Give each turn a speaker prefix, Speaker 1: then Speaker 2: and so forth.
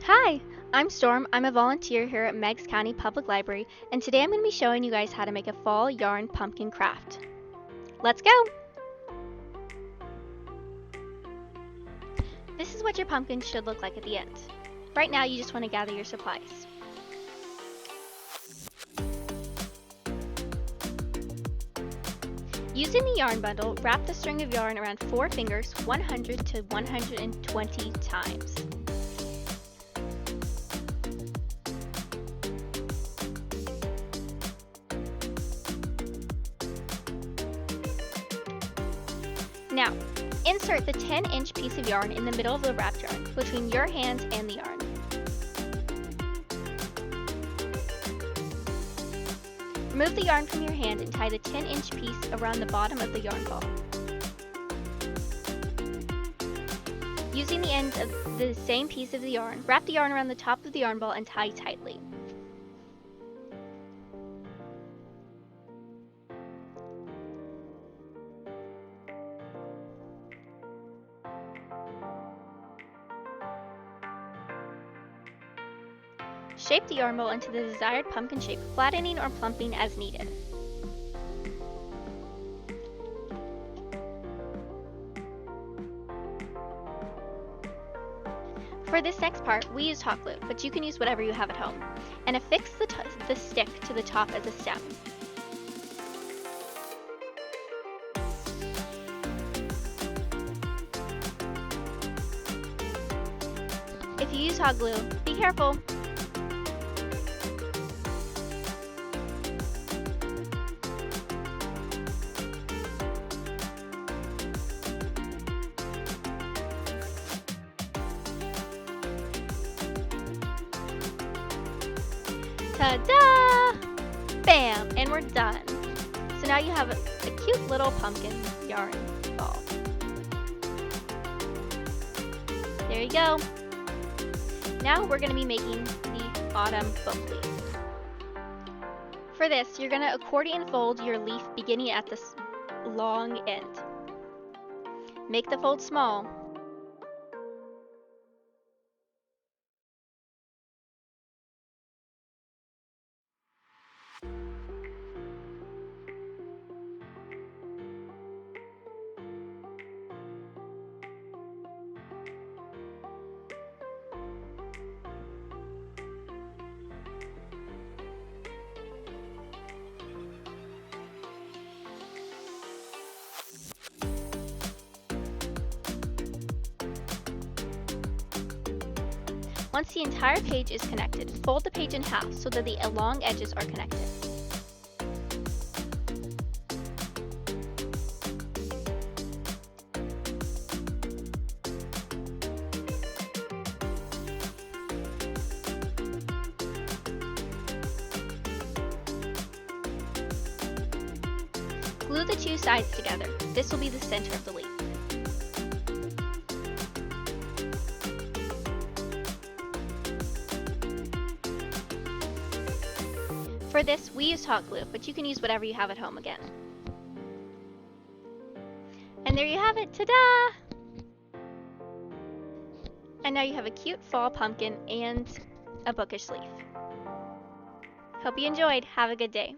Speaker 1: Hi, I'm Storm. I'm a volunteer here at Meigs County Public Library, and today I'm going to be showing you guys how to make a fall yarn pumpkin craft. Let's go! This is what your pumpkin should look like at the end. Right now you just want to gather your supplies. Using the yarn bundle, wrap the string of yarn around 4 fingers 100 to 120 times. Now, insert the 10-inch piece of yarn in the middle of the wrapped yarn, between your hand and the yarn. Remove the yarn from your hand and tie the 10-inch piece around the bottom of the yarn ball. Using the ends of the same piece of the yarn, wrap the yarn around the top of the yarn ball and tie tightly. Shape the yarn ball into the desired pumpkin shape, flattening or plumping as needed. For this next part, we use hot glue, but you can use whatever you have at home, and affix the stick to the top as a stem. If you use hot glue, be careful! Ta-da! Bam! And we're done. So now you have a cute little pumpkin yarn ball. There you go. Now we're going to be making the autumn book leaf. For this, you're going to accordion fold your leaf beginning at the long end. Make the fold small. Once the entire page is connected, fold the page in half so that the long edges are connected. Glue the two sides together. This will be the center of the leaf. For this, we used hot glue, but you can use whatever you have at home again. And there you have it, ta-da! And now you have a cute fall pumpkin and a bookish leaf. Hope you enjoyed. Have a good day.